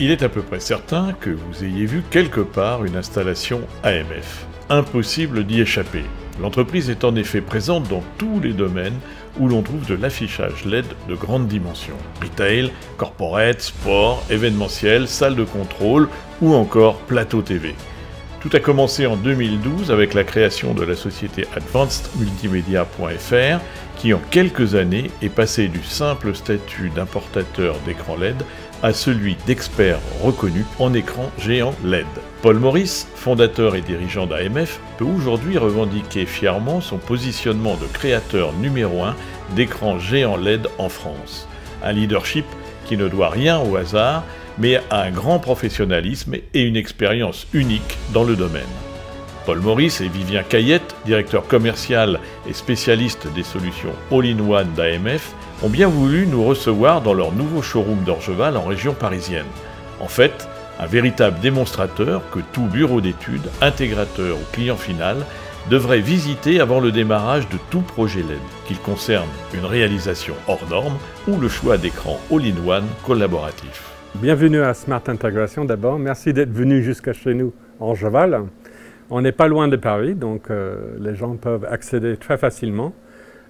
Il est à peu près certain que vous ayez vu quelque part une installation AMF. Impossible d'y échapper. L'entreprise est en effet présente dans tous les domaines où l'on trouve de l'affichage LED de grande dimension. Retail, corporate, sport, événementiel, salle de contrôle ou encore plateau TV. Tout a commencé en 2012 avec la création de la société AdvancedMultimedia.fr qui en quelques années est passée du simple statut d'importateur d'écran LED à celui d'expert reconnu en écran géant LED. Paul Maurice, fondateur et dirigeant d'AMF, peut aujourd'hui revendiquer fièrement son positionnement de créateur numéro 1 d'écrans géants LED en France. Un leadership qui ne doit rien au hasard, mais à un grand professionnalisme et une expérience unique dans le domaine. Paul Maurice et Vivien Caillette, directeur commercial et spécialiste des solutions all-in-one d'AMF, ont bien voulu nous recevoir dans leur nouveau showroom d'Orgeval en région parisienne. En fait, un véritable démonstrateur que tout bureau d'études, intégrateur ou client final devrait visiter avant le démarrage de tout projet LED, qu'il concerne une réalisation hors norme ou le choix d'écran all-in-one collaboratif. Bienvenue à Smart Intégration d'abord. Merci d'être venu jusqu'à chez nous en Orgeval. On n'est pas loin de Paris, donc les gens peuvent accéder très facilement.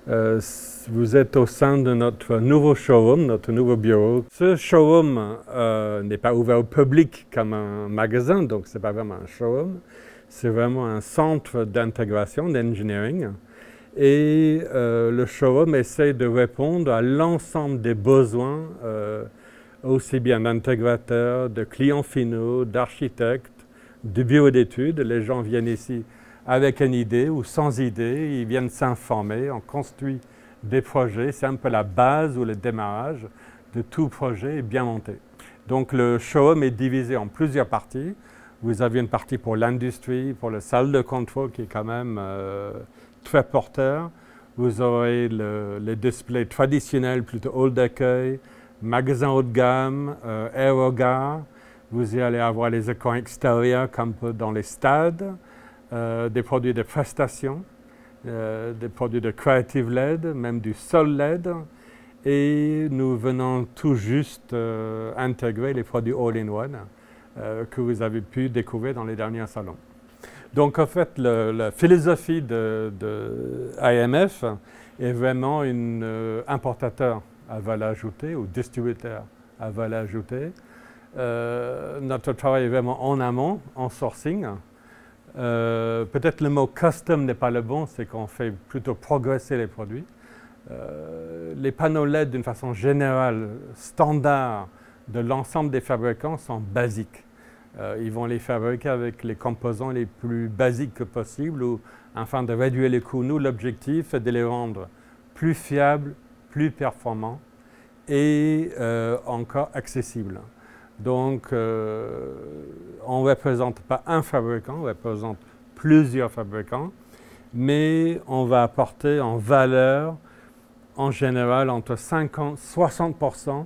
Vous êtes au sein de notre nouveau showroom, notre nouveau bureau. Ce showroom n'est pas ouvert au public comme un magasin, donc ce n'est pas vraiment un showroom. C'est vraiment un centre d'intégration, d'engineering. Et le showroom essaie de répondre à l'ensemble des besoins, aussi bien d'intégrateurs, de clients finaux, d'architectes, de bureaux d'études. Les gens viennent ici avec une idée ou sans idée, ils viennent s'informer, on construit des projets, c'est un peu la base ou le démarrage de tout projet bien monté. Donc le showroom est divisé en plusieurs parties. Vous avez une partie pour l'industrie, pour la salle de contrôle qui est quand même très porteur. Vous aurez les displays traditionnels, plutôt hall d'accueil, magasins haut de gamme, aérogare. Vous y allez avoir les écrans extérieurs comme dans les stades. Des produits de prestation, des produits de Creative LED, même du Sol LED. Et nous venons tout juste intégrer les produits All-in-One que vous avez pu découvrir dans les derniers salons. Donc en fait, la philosophie de AMF est vraiment un importateur à valeur ajoutée ou distributeur à valeur ajoutée. Notre travail est vraiment en amont, en sourcing. Peut-être le mot custom n'est pas le bon, c'est qu'on fait plutôt progresser les produits. Les panneaux LED, d'une façon générale, standard de l'ensemble des fabricants, sont basiques. Ils vont les fabriquer avec les composants les plus basiques que possible, ou afin de réduire les coûts. Nous, l'objectif est de les rendre plus fiables, plus performants et encore accessibles. Donc, on ne représente pas un fabricant, on représente plusieurs fabricants, mais on va apporter en valeur, en général, entre 50 et 60%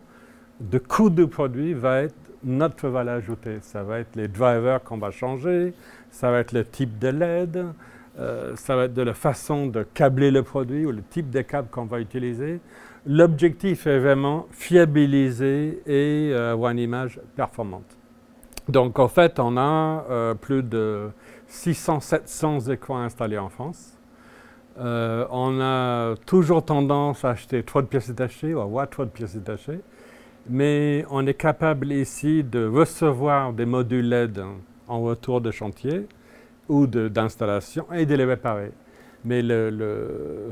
de coût du produit va être notre valeur ajoutée. Ça va être les drivers qu'on va changer, ça va être le type de LED, ça va être de la façon de câbler le produit ou le type de câble qu'on va utiliser. L'objectif est vraiment fiabiliser et avoir une image performante. Donc en fait, on a plus de 600-700 écrans installés en France. On a toujours tendance à acheter trop de pièces détachées ou à avoir trop de pièces détachées. Mais on est capable ici de recevoir des modules LED en retour de chantier ou d'installation et de les réparer. Mais la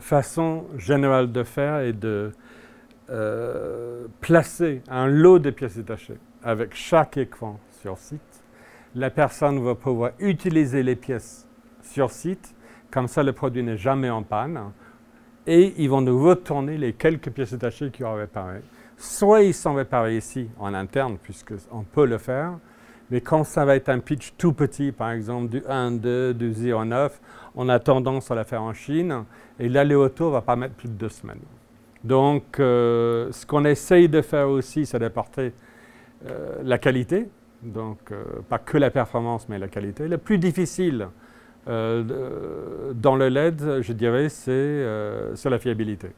façon générale de faire est de placer un lot de pièces détachées avec chaque écran sur site. La personne va pouvoir utiliser les pièces sur site, comme ça le produit n'est jamais en panne. Et ils vont nous retourner les quelques pièces détachées qui ont réparées. Soit ils sont réparés ici en interne, puisqu'on peut le faire, mais quand ça va être un pitch tout petit, par exemple du 1.2, du 0.9, on a tendance à la faire en Chine et l'aller-retour ne va pas mettre plus de 2 semaines. Donc, ce qu'on essaye de faire aussi, c'est d'apporter la qualité, donc pas que la performance, mais la qualité. Le plus difficile dans le LED, je dirais, c'est la fiabilité.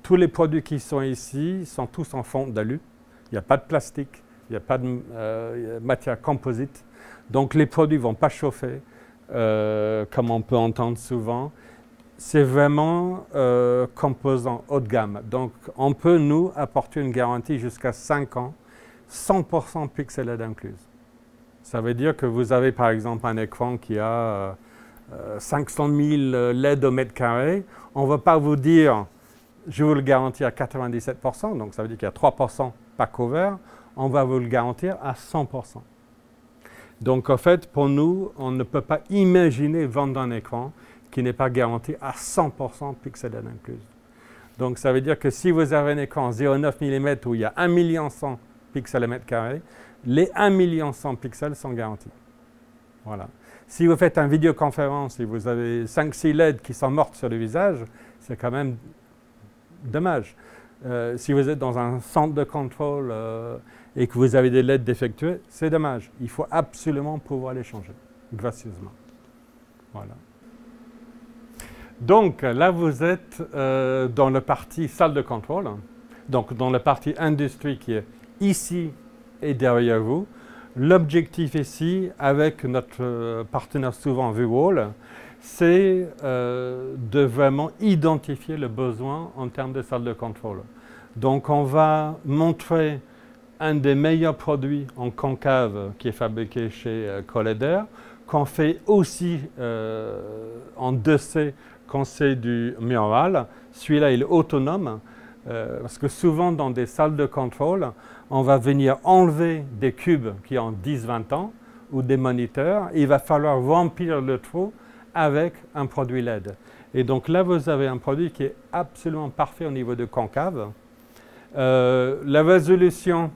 Tous les produits qui sont ici sont tous en fonte d'alu. Il n'y a pas de plastique, il n'y a pas de matière composite. Donc les produits ne vont pas chauffer, comme on peut entendre souvent. C'est vraiment composant haut de gamme. Donc on peut nous apporter une garantie jusqu'à 5 ans, 100% pixel LED incluse. Ça veut dire que vous avez par exemple un écran qui a 500 000 LED au mètre carré. On ne va pas vous dire, je vous le garantis à 97%, donc ça veut dire qu'il y a 3% pas couvert. On va vous le garantir à 100%. Donc en fait, pour nous, on ne peut pas imaginer vendre un écran qui n'est pas garanti à 100% pixel LED incluse. Donc ça veut dire que si vous avez un écran 0,9 mm où il y a 1 100 000 pixels au mètre carré, les 1 100 000 pixels sont garantis. Voilà. Si vous faites une vidéoconférence et vous avez 5-6 LED qui sont mortes sur le visage, c'est quand même dommage. Si vous êtes dans un centre de contrôle et que vous avez des LED défectueux, c'est dommage. Il faut absolument pouvoir les changer gracieusement. Voilà. Donc là, vous êtes dans la partie salle de contrôle, donc dans la partie industrie qui est ici et derrière vous. L'objectif ici, avec notre partenaire souvent VUALL, c'est de vraiment identifier le besoin en termes de salle de contrôle. Donc on va montrer un des meilleurs produits en concave qui est fabriqué chez Collider, qu'on fait aussi en 2C quand c'est du mural. Celui-là, il est autonome, parce que souvent dans des salles de contrôle, on va venir enlever des cubes qui ont 10-20 ans ou des moniteurs, et il va falloir remplir le trou avec un produit LED. Et donc là, vous avez un produit qui est absolument parfait au niveau de concave. La résolution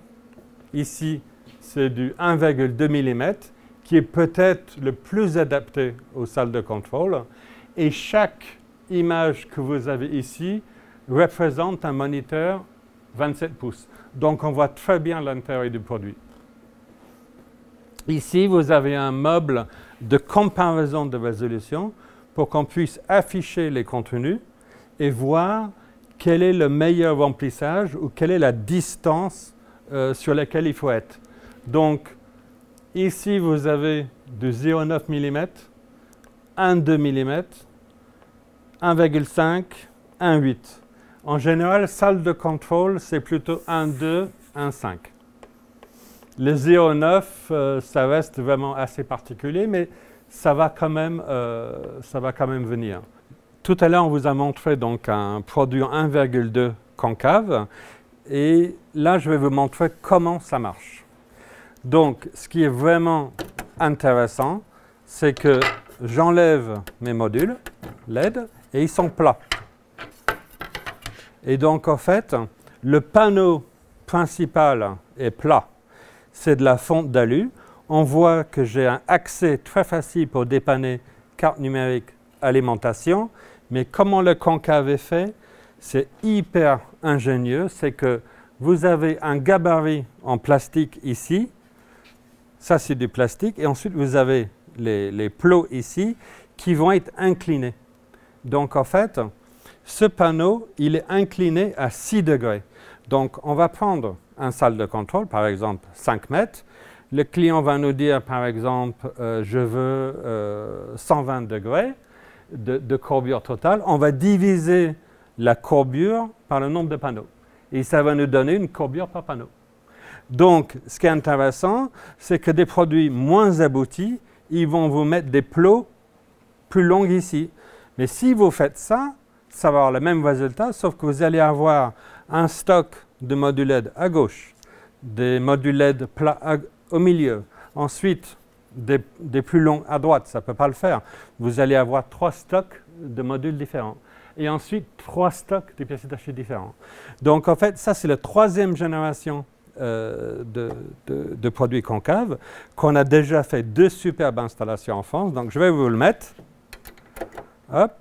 ici, c'est du 1,2 mm, qui est peut-être le plus adapté aux salles de contrôle. Et chaque image que vous avez ici représente un moniteur 27 pouces. Donc on voit très bien l'intérieur du produit. Ici, vous avez un meuble de comparaison de résolution pour qu'on puisse afficher les contenus et voir quel est le meilleur remplissage ou quelle est la distance sur laquelle il faut être. Donc, ici, vous avez du 0,9 mm, 1,2 mm, 1,5, 1,8. En général, salle de contrôle, c'est plutôt 1,2, 1,5. Le 0,9, ça reste vraiment assez particulier, mais ça va quand même venir. Tout à l'heure, on vous a montré donc un produit 1,2 concave, et là, je vais vous montrer comment ça marche. Donc, ce qui est vraiment intéressant, c'est que j'enlève mes modules LED et ils sont plats. Et donc, en fait, le panneau principal est plat. C'est de la fonte d'alu. On voit que j'ai un accès très facile pour dépanner carte numérique, alimentation. Mais comment le concave est fait, c'est hyper ingénieux. C'est que vous avez un gabarit en plastique ici. Ça, c'est du plastique. Et ensuite, vous avez les plots ici qui vont être inclinés. Donc, en fait, ce panneau, il est incliné à 6 degrés. Donc, on va prendre une salle de contrôle, par exemple 5 mètres. Le client va nous dire, par exemple, je veux 120 degrés de courbure totale. On va diviser la courbure par le nombre de panneaux. Et ça va nous donner une courbure par panneau. Donc, ce qui est intéressant, c'est que des produits moins aboutis, ils vont vous mettre des plots plus longs ici. Mais si vous faites ça, ça va avoir le même résultat, sauf que vous allez avoir un stock de modules LED à gauche, des modules LED plats au milieu, ensuite des plus longs à droite, ça ne peut pas le faire. Vous allez avoir 3 stocks de modules différents et ensuite 3 stocks de pièces détachées différents. Donc en fait, ça c'est la 3e génération de produits concaves qu'on a déjà fait 2 superbes installations en France. Donc je vais vous le mettre. Hop.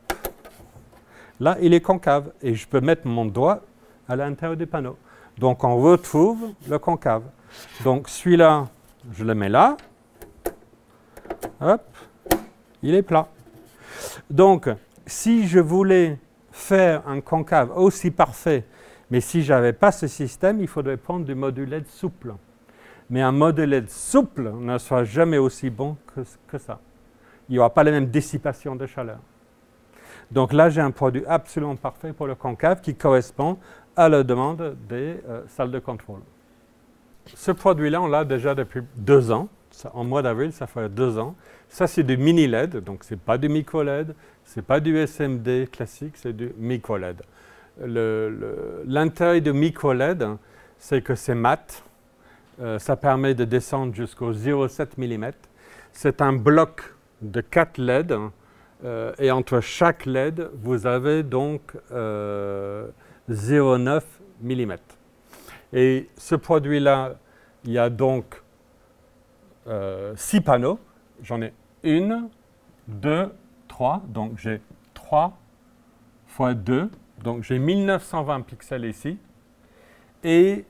Là, il est concave et je peux mettre mon doigt à l'intérieur du panneau. Donc, on retrouve le concave. Donc, celui-là, je le mets là. Hop, il est plat. Donc, si je voulais faire un concave aussi parfait, mais si je n'avais pas ce système, il faudrait prendre du module LED souple. Mais un module LED souple ne sera jamais aussi bon que ça. Il n'y aura pas la même dissipation de chaleur. Donc là, j'ai un produit absolument parfait pour le concave qui correspond à la demande des salles de contrôle. Ce produit-là, on l'a déjà depuis 2 ans. En mois d'avril, ça fait 2 ans. Ça, c'est du mini LED, donc ce n'est pas du micro LED, ce n'est pas du SMD classique, c'est du micro LED. L'intérêt du micro LED, c'est que c'est mat. Ça permet de descendre jusqu'au 0,7 mm. C'est un bloc de 4 LED. Et entre chaque LED, vous avez donc 0,9 mm. Et ce produit-là, il y a donc 6 panneaux. J'en ai 1, 2, 3. Donc j'ai 3 fois 2. Donc j'ai 1920 pixels ici. Et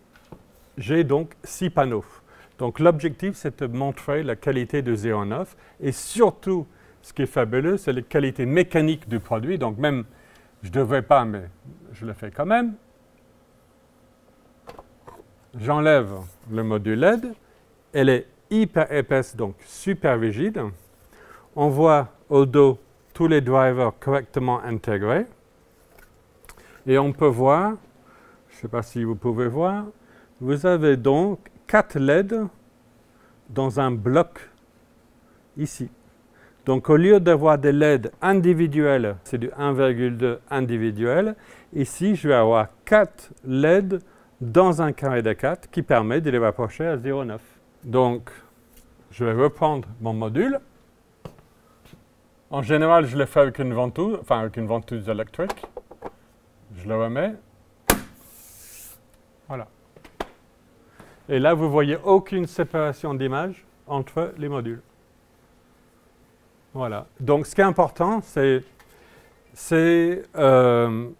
j'ai donc 6 panneaux. Donc l'objectif, c'est de montrer la qualité de 0,9 et surtout, ce qui est fabuleux, c'est la qualité mécanique du produit. Donc même, je ne devrais pas, mais je le fais quand même. J'enlève le module LED. Elle est hyper épaisse, donc super rigide. On voit au dos tous les drivers correctement intégrés. Et on peut voir, je ne sais pas si vous pouvez voir, vous avez donc 4 LED dans un bloc ici. Donc, au lieu d'avoir des LED individuels, c'est du 1,2 individuel, ici, je vais avoir 4 LED dans un carré de 4 qui permet de les rapprocher à 0,9. Donc, je vais reprendre mon module. En général, je le fais avec une ventouse, enfin avec une ventouse électrique. Je le remets. Voilà. Et là, vous voyez aucune séparation d'image entre les modules. Voilà. Donc, ce qui est important, c'est le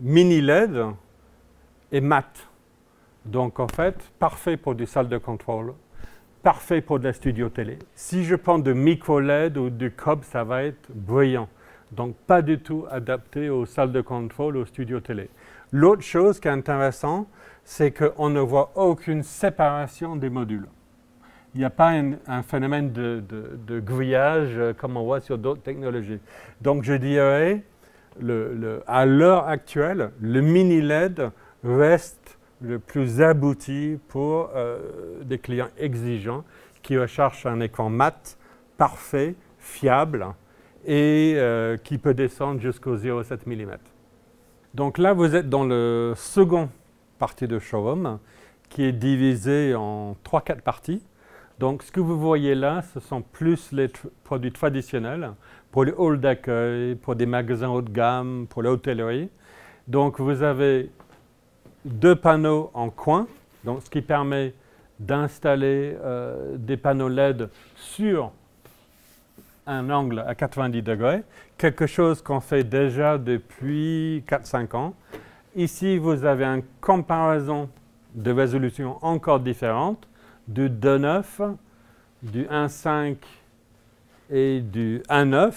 mini LED est mat. Donc, en fait, parfait pour des salles de contrôle, parfait pour de la studio télé. Si je prends de micro LED ou du COB, ça va être brillant. Donc, pas du tout adapté aux salles de contrôle, aux studios télé. L'autre chose qui est intéressante, c'est qu'on ne voit aucune séparation des modules. Il n'y a pas un phénomène de grillage comme on voit sur d'autres technologies. Donc, je dirais, à l'heure actuelle, le mini LED reste le plus abouti pour des clients exigeants qui recherchent un écran mat, parfait, fiable et qui peut descendre jusqu'au 0,7 mm. Donc là, vous êtes dans le second partie de showroom qui est divisé en 3-4 parties. Donc, ce que vous voyez là, ce sont plus les produits traditionnels pour les halls d'accueil, pour des magasins haut de gamme, pour l'hôtellerie. Donc, vous avez 2 panneaux en coin, donc ce qui permet d'installer des panneaux LED sur un angle à 90 degrés, quelque chose qu'on fait déjà depuis 4-5 ans. Ici, vous avez une comparaison de résolution encore différente, du 2.9, du 1.5 et du 1.9.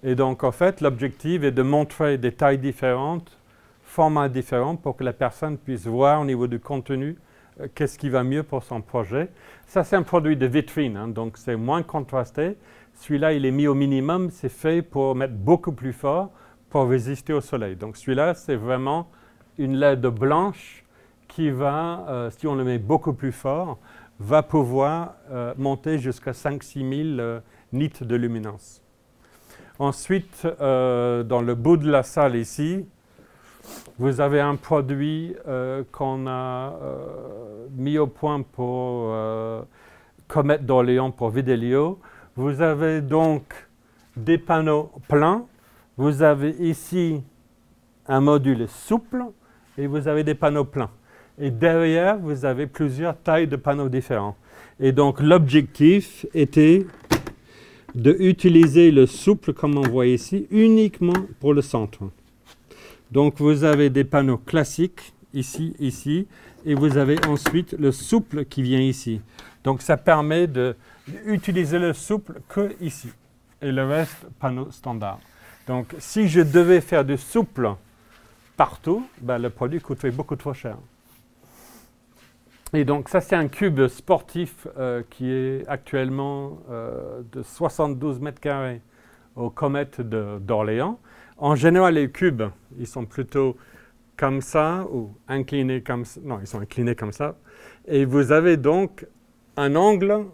Et donc, en fait, l'objectif est de montrer des tailles différentes, formats différents, pour que la personne puisse voir au niveau du contenu qu'est-ce qui va mieux pour son projet. Ça, c'est un produit de vitrine, hein, donc c'est moins contrasté. Celui-là, il est mis au minimum, c'est fait pour mettre beaucoup plus fort pour résister au soleil. Donc, celui-là, c'est vraiment une LED blanche qui va, si on le met beaucoup plus fort, va pouvoir monter jusqu'à 5-6 000 nits de luminance. Ensuite, dans le bout de la salle ici, vous avez un produit qu'on a mis au point pour Comet d'Orléans pour Vidéo. Vous avez donc des panneaux pleins. Vous avez ici un module souple et vous avez des panneaux pleins. Et derrière, vous avez plusieurs tailles de panneaux différents. Et donc, l'objectif était d'utiliser le souple, comme on voit ici, uniquement pour le centre. Donc, vous avez des panneaux classiques, ici, ici, et vous avez ensuite le souple qui vient ici. Donc, ça permet d'utiliser le souple que ici, et le reste, panneau standard. Donc, si je devais faire du souple partout, ben, le produit coûterait beaucoup trop cher. Et donc ça c'est un cube sportif qui est actuellement de 72 mètres carrés au Comet d'Orléans. En général les cubes, ils sont plutôt comme ça ou inclinés comme ça. Non, ils sont inclinés comme ça. Et vous avez donc un angle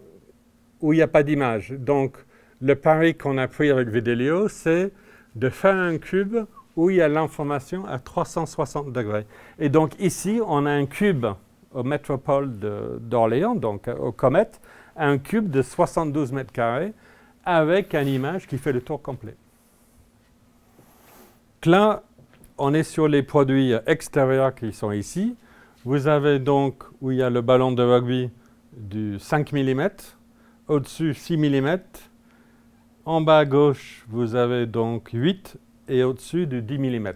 où il n'y a pas d'image. Donc le pari qu'on a pris avec Fidelio, c'est de faire un cube où il y a l'information à 360 degrés. Et donc ici, on a un cube au métropole d'Orléans, donc au Comet, un cube de 72 mètres carrés avec une image qui fait le tour complet. Là, on est sur les produits extérieurs qui sont ici. Vous avez donc où il y a le ballon de rugby du 5 mm, au-dessus 6 mm. En bas à gauche, vous avez donc 8 et au-dessus du 10 mm.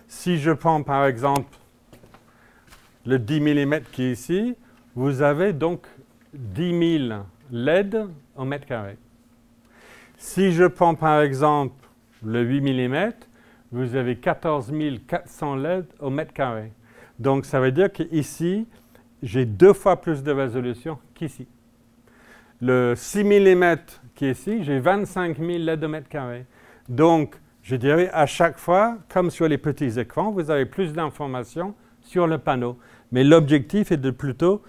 Si je prends par exemple le 10 mm qui est ici, vous avez donc 10 000 LED au mètre carré. Si je prends par exemple le 8 mm, vous avez 14 400 LED au mètre carré. Donc ça veut dire qu'ici, j'ai 2 fois plus de résolution qu'ici. Le 6 mm qui est ici, j'ai 25 000 LED au mètre carré. Donc, je dirais à chaque fois, comme sur les petits écrans, vous avez plus d'informations sur le panneau. Mais l'objectif est de plutôt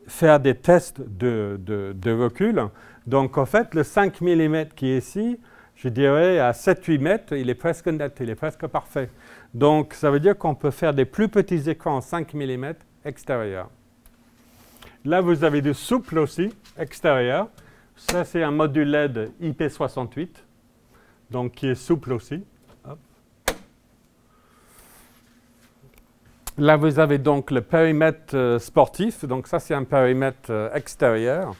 faire des tests de recul. Donc, en fait, le 5 mm qui est ici, je dirais à 7-8 mètres, il est presque net, il est presque parfait. Donc, ça veut dire qu'on peut faire des plus petits écrans en 5 mm extérieurs. Là, vous avez du souple aussi, extérieur. Ça, c'est un module LED IP68, donc qui est souple aussi. Hop. Là, vous avez donc le périmètre sportif. Donc ça, c'est un périmètre extérieur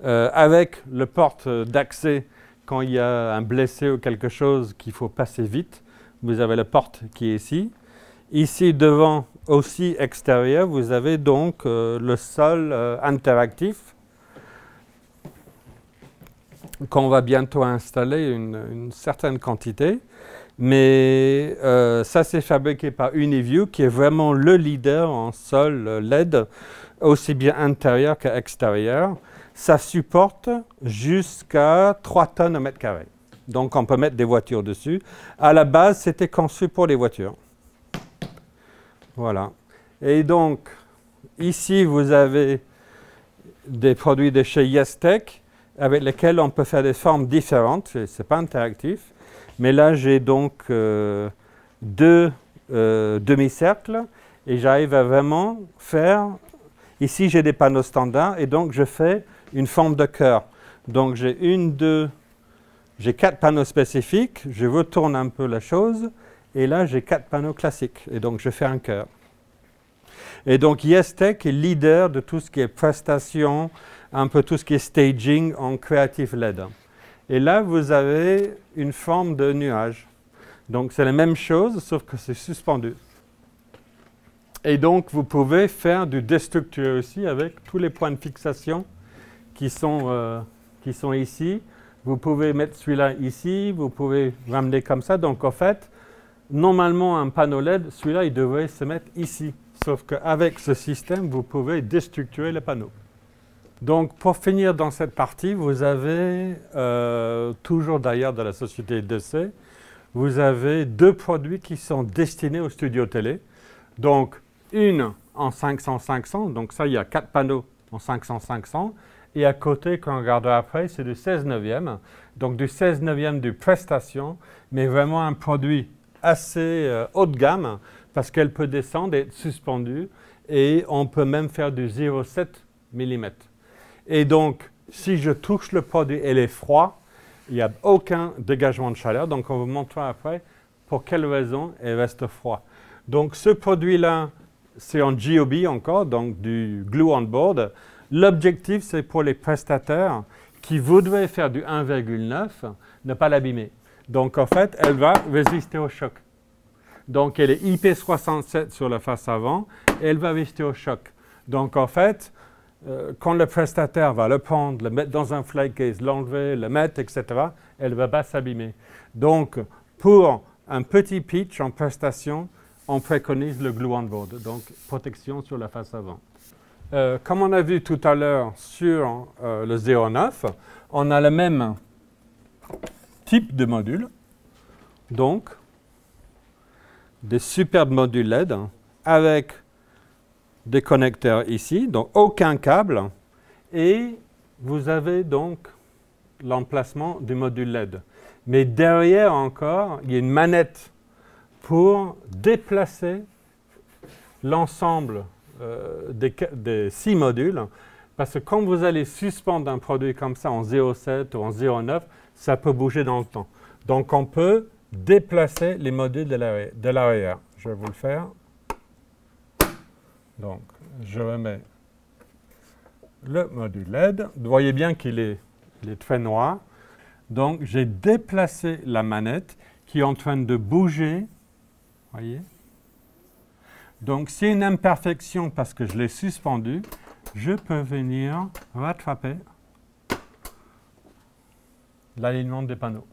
avec le porte d'accès quand il y a un blessé ou quelque chose qu'il faut passer vite. Vous avez la porte qui est ici. Ici, devant, aussi extérieur, vous avez donc le sol interactif qu'on va bientôt installer une certaine quantité. Mais ça, c'est fabriqué par Uniview, qui est vraiment le leader en sol LED, aussi bien intérieur qu'extérieur. Ça supporte jusqu'à 3 tonnes au mètre carré. Donc, on peut mettre des voitures dessus. À la base, c'était conçu pour les voitures. Voilà. Et donc, ici, vous avez des produits de chez YesTech avec lesquels on peut faire des formes différentes. Ce n'est pas interactif. Mais là, j'ai donc 2 demi-cercles et j'arrive à vraiment faire... Ici, j'ai des panneaux standards et donc je fais une forme de cœur. Donc, j'ai 4 panneaux spécifiques. Je retourne un peu la chose. Et là, j'ai 4 panneaux classiques. Et donc, je fais un cœur. Et donc, YesTech est leader de tout ce qui est prestation, un peu tout ce qui est staging en Creative LED. Et là, vous avez une forme de nuage. Donc, c'est la même chose, sauf que c'est suspendu. Et donc, vous pouvez faire du déstructuré aussi avec tous les points de fixation qui sont ici. Vous pouvez mettre celui-là ici, vous pouvez ramener comme ça. Donc, en fait, normalement, un panneau LED, celui-là, il devrait se mettre ici. Sauf qu'avec ce système, vous pouvez déstructurer le panneau. Donc, pour finir dans cette partie, vous avez, toujours d'ailleurs de la société 2C, vous avez 2 produits qui sont destinés au studio télé. Donc, une en 500-500, donc ça, il y a 4 panneaux en 500-500. Et à côté, quand on regardera après, c'est du 16 neuvième. Donc, du 16 neuvième de prestation, mais vraiment un produit assez haut de gamme parce qu'elle peut descendre et être suspendue. Et on peut même faire du 0,7 mm. Et donc, si je touche le produit et il est froid, il n'y a aucun dégagement de chaleur. Donc, on vous montrera après pour quelle raison il reste froid. Donc, ce produit-là, c'est en GOB encore, donc du glue on board. L'objectif, c'est pour les prestataires qui voudraient faire du 1,9, ne pas l'abîmer. Donc, en fait, elle va résister au choc. Donc, elle est IP67 sur la face avant et elle va résister au choc. Donc, en fait, quand le prestataire va le prendre, le mettre dans un fly case, l'enlever, le mettre, etc., elle ne va pas s'abîmer. Donc, pour un petit pitch en prestation, on préconise le glue on board, donc protection sur la face avant. Comme on a vu tout à l'heure sur le 09, on a le même type de module, donc des superbes modules LED avec des connecteurs ici, donc aucun câble, et vous avez donc l'emplacement du module LED. Mais derrière encore, il y a une manette pour déplacer l'ensemble des 6 modules, parce que quand vous allez suspendre un produit comme ça en 0,7 ou en 0,9, ça peut bouger dans le temps. Donc on peut déplacer les modules de l'arrière. Je vais vous le faire. Donc je remets le module LED. Vous voyez bien qu'il est très noir. Donc j'ai déplacé la manette qui est en train de bouger. Voyez? Donc, s'il y a une imperfection parce que je l'ai suspendu, je peux venir rattraper l'alignement des panneaux.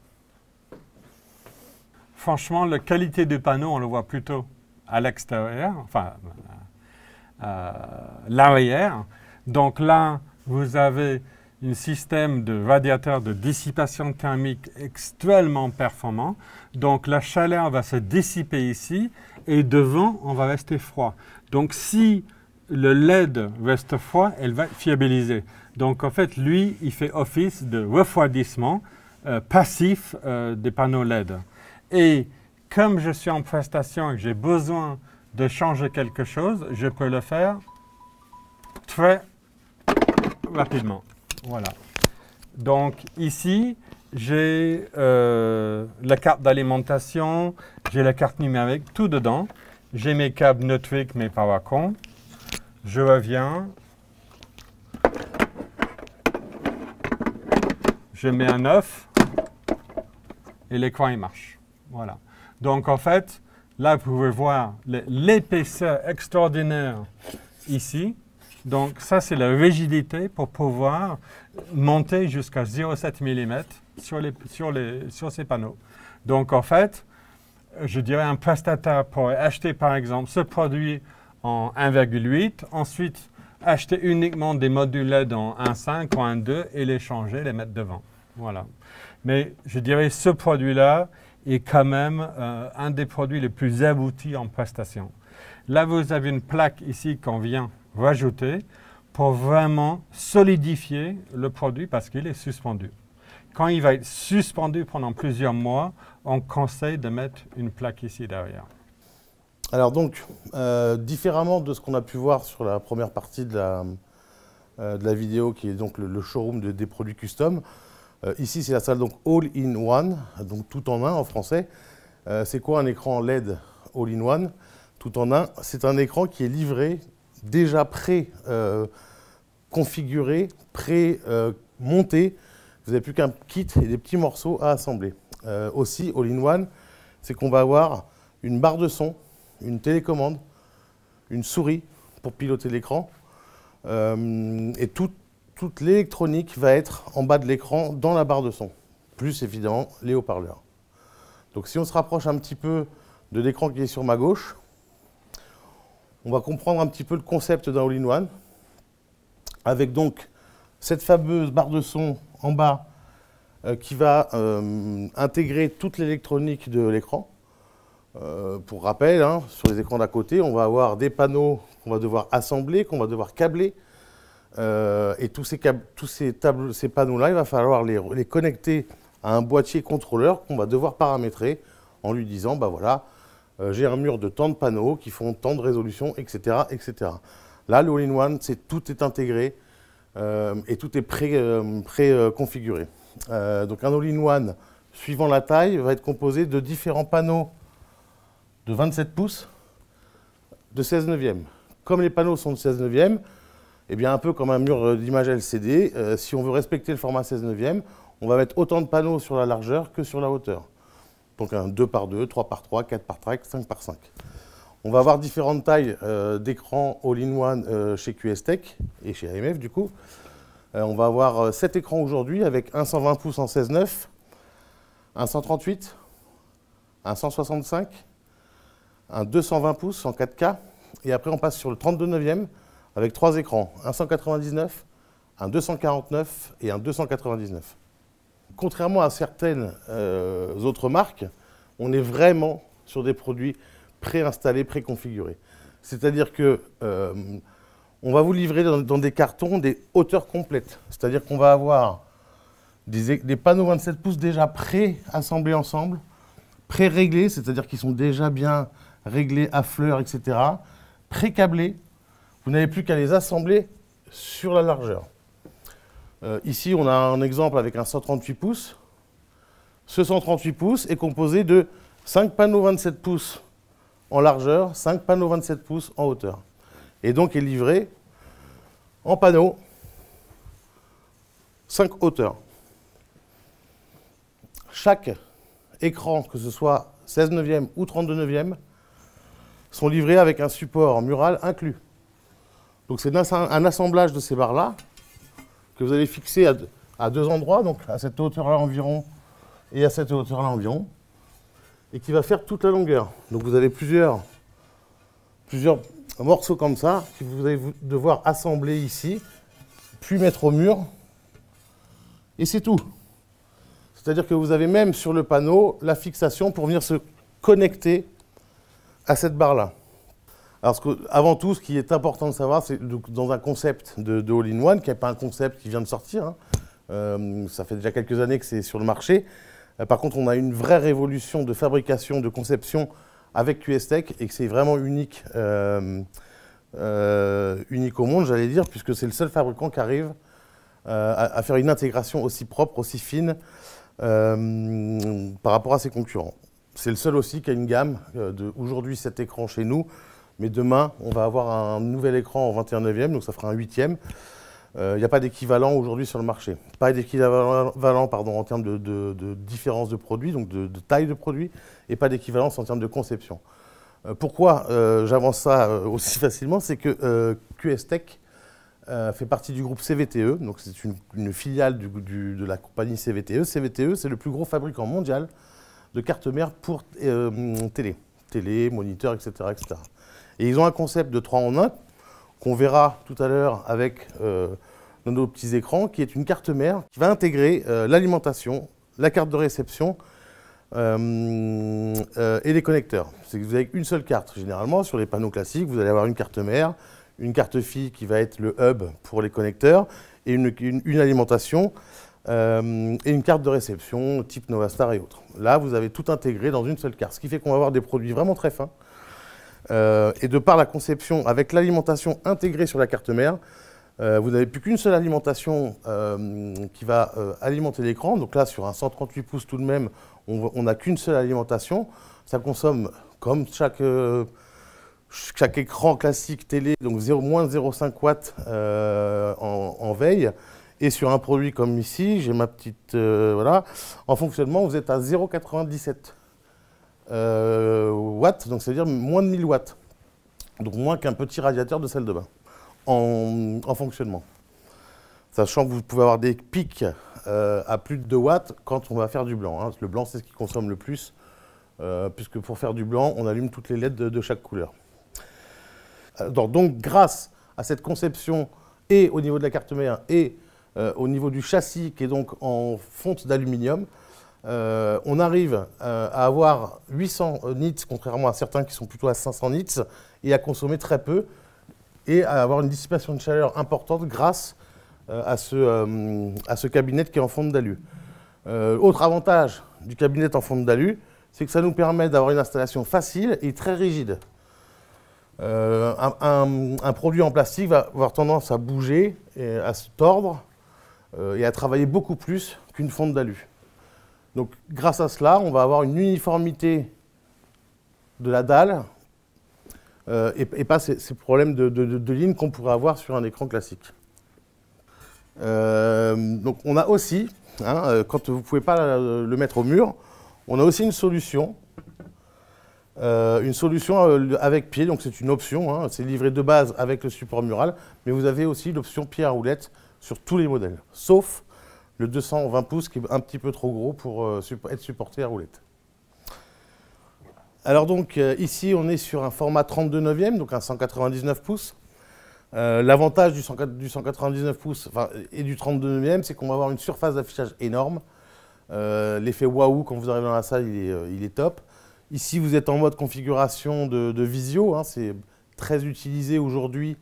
Franchement, la qualité du panneau, on le voit plutôt à l'extérieur, enfin, l'arrière. Donc là, vous avez un système de radiateur de dissipation thermique extrêmement performant. Donc la chaleur va se dissiper ici et devant, on va rester froid. Donc si le LED reste froid, elle va fiabiliser. Donc en fait, lui, il fait office de refroidissement passif des panneaux LED. Et comme je suis en prestation et que j'ai besoin de changer quelque chose, je peux le faire très rapidement. Voilà. Donc ici, j'ai la carte d'alimentation, j'ai la carte numérique, tout dedans. J'ai mes câbles neutriques, mes Powercon. Je reviens. Je mets un œuf et l'écran il marche. Voilà. Donc en fait, là vous pouvez voir l'épaisseur extraordinaire ici. Donc ça c'est la rigidité pour pouvoir monter jusqu'à 0,7 mm sur ces panneaux. Donc en fait, je dirais un prestataire pourrait acheter par exemple ce produit en 1,8, ensuite acheter uniquement des modules LED en 1,5 ou 1,2 et les changer, les mettre devant. Voilà. Mais je dirais ce produit-là est quand même un des produits les plus aboutis en prestation. Là, vous avez une plaque ici qu'on vient rajouter pour vraiment solidifier le produit parce qu'il est suspendu. Quand il va être suspendu pendant plusieurs mois, on conseille de mettre une plaque ici derrière. Alors donc, différemment de ce qu'on a pu voir sur la première partie de la vidéo, qui est donc le showroom des produits custom, ici c'est la salle donc all-in-one, donc tout en un en français. C'est quoi un écran LED all-in-one, tout en un? C'est un écran qui est livré déjà pré-configuré, pré-monté. Vous n'avez plus qu'un kit et des petits morceaux à assembler. Aussi, all-in-one, c'est qu'on va avoir une barre de son, une télécommande, une souris pour piloter l'écran. Et toute l'électronique va être en bas de l'écran dans la barre de son, plus évidemment les haut-parleurs. Donc si on se rapproche un petit peu de l'écran qui est sur ma gauche, on va comprendre un petit peu le concept d'un all-in-one, avec donc cette fameuse barre de son en bas qui va intégrer toute l'électronique de l'écran. Pour rappel, hein, sur les écrans d'à côté, on va avoir des panneaux qu'on va devoir assembler, qu'on va devoir câbler. Et tous ces panneaux-là, il va falloir les connecter à un boîtier contrôleur qu'on va devoir paramétrer en lui disant, bah voilà, j'ai un mur de tant de panneaux qui font tant de résolution, etc., etc. Là, le all-in-one, tout est intégré et tout est pré-configuré. Donc un all-in-one, suivant la taille, va être composé de différents panneaux de 27 pouces de 16 neuvième. Comme les panneaux sont de 16 neuvième, eh bien un peu comme un mur d'image LCD, si on veut respecter le format 16 neuvième, on va mettre autant de panneaux sur la largeur que sur la hauteur. Donc un 2 par 2, 3 par 3, 4 par 3, 5 par 5. On va avoir différentes tailles d'écrans all-in-one chez QSTech et chez AMF du coup. On va avoir 7 écrans aujourd'hui avec un 120 pouces en 16:9, un 138, un 165, un 220 pouces en 4K, et après on passe sur le 32 neuvième avec 3 écrans, un 199, un 249 et un 299. Contrairement à certaines autres marques, on est vraiment sur des produits préinstallés, préconfigurés. C'est-à-dire que on va vous livrer dans des cartons des hauteurs complètes. C'est-à-dire qu'on va avoir des panneaux 27 pouces déjà pré-assemblés ensemble, pré-réglés, c'est-à-dire qu'ils sont déjà bien réglés à fleurs, etc., pré-câblés. Vous n'avez plus qu'à les assembler sur la largeur. Ici, on a un exemple avec un 138 pouces. Ce 138 pouces est composé de 5 panneaux 27 pouces en largeur, 5 panneaux 27 pouces en hauteur. Et donc est livré en panneaux 5 hauteurs. Chaque écran, que ce soit 16 neuvième ou 32 neuvième, sont livrés avec un support mural inclus. Donc c'est un assemblage de ces barres-là que vous allez fixer à 2 endroits, donc à cette hauteur-là environ et à cette hauteur-là environ, et qui va faire toute la longueur. Donc vous avez plusieurs morceaux comme ça que vous allez devoir assembler ici, puis mettre au mur, et c'est tout. C'est-à-dire que vous avez même sur le panneau la fixation pour venir se connecter à cette barre-là. Alors, avant tout, ce qui est important de savoir, c'est dans un concept de all-in-one, qui n'est pas un concept qui vient de sortir, hein. Ça fait déjà quelques années que c'est sur le marché. Par contre, on a une vraie révolution de fabrication, de conception avec QS-Tech, et que c'est vraiment unique, unique au monde, j'allais dire, puisque c'est le seul fabricant qui arrive à faire une intégration aussi propre, aussi fine par rapport à ses concurrents. C'est le seul aussi qui a une gamme aujourd'hui 7 écrans chez nous, mais demain on va avoir un nouvel écran en 21 neuvième, donc ça fera un 8e. Il n'y a pas d'équivalent aujourd'hui sur le marché. Pas d'équivalent en termes de différence de produit, donc de taille de produit, et pas d'équivalence en termes de conception. Pourquoi j'avance ça aussi facilement? C'est que QS-Tech fait partie du groupe CVTE, donc c'est une filiale de la compagnie CVTE. CVTE, c'est le plus gros fabricant mondial de cartes mères pour télé, moniteur, etc., etc. Et ils ont un concept de 3 en 1 qu'on verra tout à l'heure avec nos petits écrans, qui est une carte mère qui va intégrer l'alimentation, la carte de réception et les connecteurs. C'est que vous avez une seule carte. Généralement, sur les panneaux classiques, vous allez avoir une carte mère, une carte fille qui va être le hub pour les connecteurs, et une alimentation et une carte de réception type Novastar et autres. Là, vous avez tout intégré dans une seule carte, ce qui fait qu'on va avoir des produits vraiment très fins. Et de par la conception, avec l'alimentation intégrée sur la carte mère, vous n'avez plus qu'une seule alimentation qui va alimenter l'écran. Donc là, sur un 138 pouces tout de même, on n'a qu'une seule alimentation. Ça consomme, comme chaque écran classique télé, donc moins 0,5 watts en veille. Et sur un produit comme ici, j'ai ma petite... voilà, en fonctionnement, vous êtes à 0,97 watts, donc c'est-à-dire moins de 1000 watts. Donc moins qu'un petit radiateur de salle de bain en fonctionnement. Sachant que vous pouvez avoir des pics à plus de 2 watts quand on va faire du blanc, hein. Le blanc, c'est ce qui consomme le plus, puisque pour faire du blanc, on allume toutes les LED de chaque couleur. Donc grâce à cette conception, et au niveau de la carte mère, et au niveau du châssis, qui est donc en fonte d'aluminium, on arrive à avoir 800 nits, contrairement à certains qui sont plutôt à 500 nits, et à consommer très peu, et à avoir une dissipation de chaleur importante grâce à ce cabinet qui est en fonte d'alu. Autre avantage du cabinet en fonte d'alu, c'est que ça nous permet d'avoir une installation facile et très rigide. Un produit en plastique va avoir tendance à bouger, et à se tordre, et à travailler beaucoup plus qu'une fonte d'alu. Donc grâce à cela, on va avoir une uniformité de la dalle et pas ces problèmes de ligne qu'on pourrait avoir sur un écran classique. Donc on a aussi, hein, quand vous ne pouvez pas le mettre au mur, on a aussi une solution avec pied, donc c'est une option, hein, c'est livré de base avec le support mural, mais vous avez aussi l'option pied à roulette sur tous les modèles, sauf le 220 pouces qui est un petit peu trop gros pour être supporté à roulette. Alors donc ici on est sur un format 32 neuvième, donc un 199 pouces. L'avantage du 199 pouces et du 32 neuvième, c'est qu'on va avoir une surface d'affichage énorme. L'effet waouh quand vous arrivez dans la salle, il est top. Ici, vous êtes en mode configuration de visio. Hein, c'est très utilisé aujourd'hui,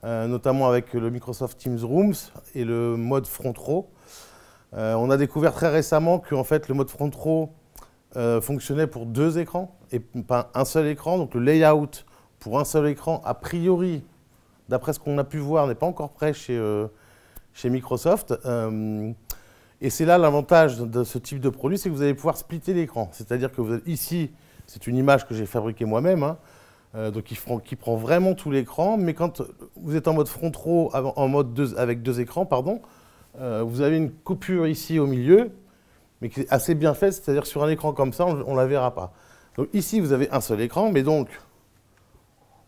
notamment avec le Microsoft Teams Rooms et le mode front row. On a découvert très récemment que en fait, le mode front row fonctionnait pour 2 écrans et pas un seul écran. Donc le layout pour un seul écran, a priori, d'après ce qu'on a pu voir, n'est pas encore prêt chez Microsoft. Et c'est là l'avantage de ce type de produit, c'est que vous allez pouvoir splitter l'écran. C'est-à-dire que vous êtes ici, c'est une image que j'ai fabriquée moi-même, hein, donc qui prend vraiment tout l'écran, mais quand vous êtes en mode front row avec 2 écrans, pardon, vous avez une coupure ici au milieu, mais qui est assez bien faite, c'est-à-dire sur un écran comme ça, on ne la verra pas. Donc ici, vous avez un seul écran, mais donc,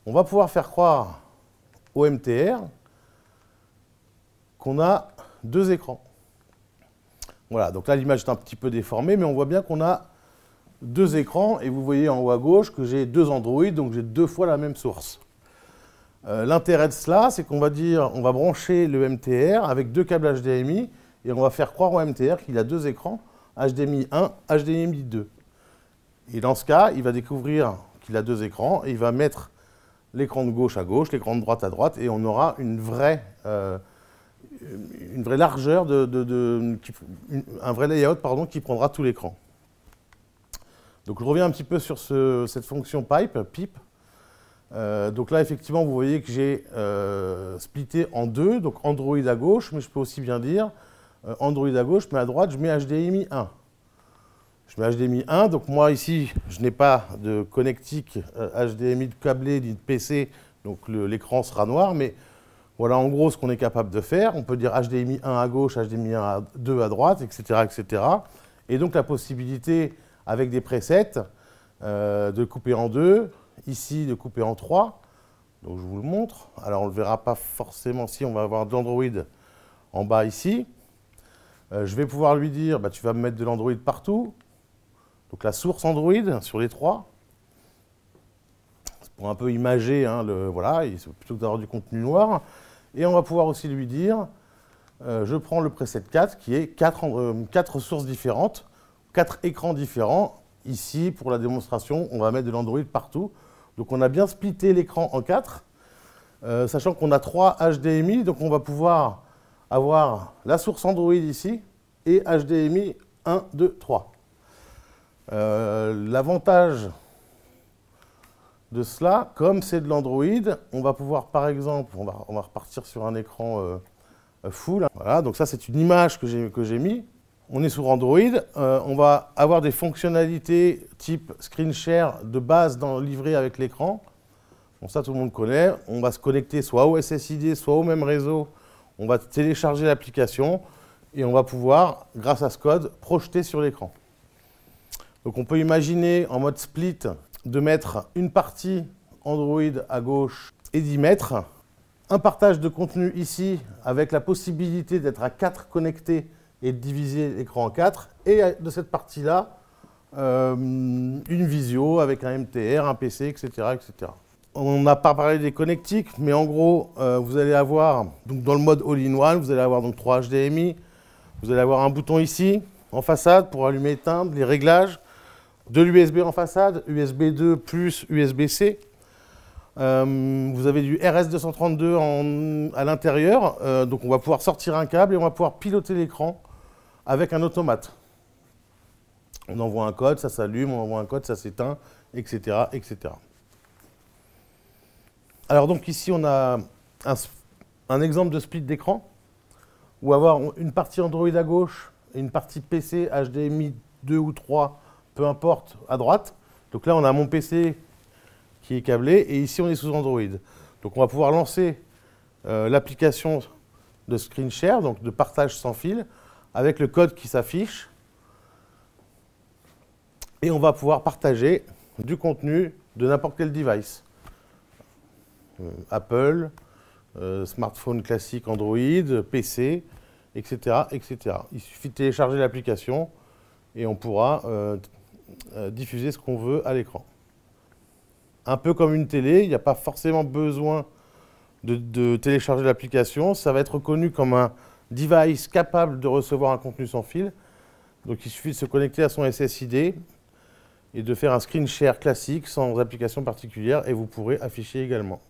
on va pouvoir faire croire au MTR qu'on a 2 écrans. Voilà, donc là, l'image est un petit peu déformée, mais on voit bien qu'on a 2 écrans, et vous voyez en haut à gauche que j'ai 2 Android, donc j'ai 2 fois la même source. L'intérêt de cela, c'est qu'on va dire, on va brancher le MTR avec 2 câbles HDMI, et on va faire croire au MTR qu'il a 2 écrans, HDMI 1, HDMI 2. Et dans ce cas, il va découvrir qu'il a 2 écrans, et il va mettre l'écran de gauche à gauche, l'écran de droite à droite, et on aura une vraie largeur, un vrai layout pardon, qui prendra tout l'écran. Donc je reviens un petit peu sur cette fonction PIP. Donc là, effectivement, vous voyez que j'ai splitté en 2, donc Android à gauche, mais je peux aussi bien dire Android à gauche, mais à droite, je mets HDMI 1. Je mets HDMI 1, donc moi ici, je n'ai pas de connectique HDMI de câblé ni de PC, donc l'écran sera noir, mais voilà en gros ce qu'on est capable de faire. On peut dire HDMI 1 à gauche, HDMI 2 à droite, etc., etc. Et donc la possibilité, avec des presets, de couper en 2, ici de couper en 3. Donc je vous le montre. Alors on ne le verra pas forcément si on va avoir de l'Android en bas ici. Je vais pouvoir lui dire, bah, tu vas me mettre de l'Android partout. Donc la source Android sur les 3. C'est pour un peu imager, hein, voilà, plutôt que d'avoir du contenu noir. Et on va pouvoir aussi lui dire, je prends le preset 4 qui est 4 sources différentes, 4 écrans différents. Ici, pour la démonstration, on va mettre de l'Android partout. Donc on a bien splitté l'écran en 4, sachant qu'on a 3 HDMI, donc on va pouvoir avoir la source Android ici et HDMI 1, 2, 3. L'avantage de cela, comme c'est de l'Android, on va pouvoir par exemple, on va repartir sur un écran full. Voilà, donc ça c'est une image que j'ai mis. On est sur Android, on va avoir des fonctionnalités type screen share de base livrées avec l'écran. Bon, ça tout le monde connaît. On va se connecter soit au SSID, soit au même réseau. On va télécharger l'application et on va pouvoir, grâce à ce code, projeter sur l'écran. Donc on peut imaginer en mode split de mettre une partie Android à gauche et d'y mettre un partage de contenu ici avec la possibilité d'être à 4 connectés et de diviser l'écran en 4, et de cette partie-là, une visio avec un MTR, un PC, etc., etc. On n'a pas parlé des connectiques, mais en gros, vous allez avoir, donc dans le mode all-in-one, vous allez avoir donc 3 HDMI, vous allez avoir un bouton ici, en façade, pour allumer et éteindre, les réglages, de l'USB en façade, USB 2 plus USB-C. Vous avez du RS232 à l'intérieur, donc on va pouvoir sortir un câble et on va pouvoir piloter l'écran avec un automate. On envoie un code, ça s'allume, on envoie un code, ça s'éteint, etc., etc. Alors donc ici, on a un exemple de split d'écran, où avoir une partie Android à gauche et une partie PC HDMI 2 ou 3, peu importe, à droite. Donc là, on a mon PC qui est câblé, et ici, on est sous Android. Donc on va pouvoir lancer l'application de screen share, donc de partage sans fil, avec le code qui s'affiche. Et on va pouvoir partager du contenu de n'importe quel device. Apple, smartphone classique Android, PC, etc., etc. Il suffit de télécharger l'application et on pourra diffuser ce qu'on veut à l'écran. Un peu comme une télé, il n'y a pas forcément besoin de télécharger l'application. Ça va être reconnu comme un device capable de recevoir un contenu sans fil. Donc il suffit de se connecter à son SSID et de faire un screen share classique sans application particulière et vous pourrez afficher également.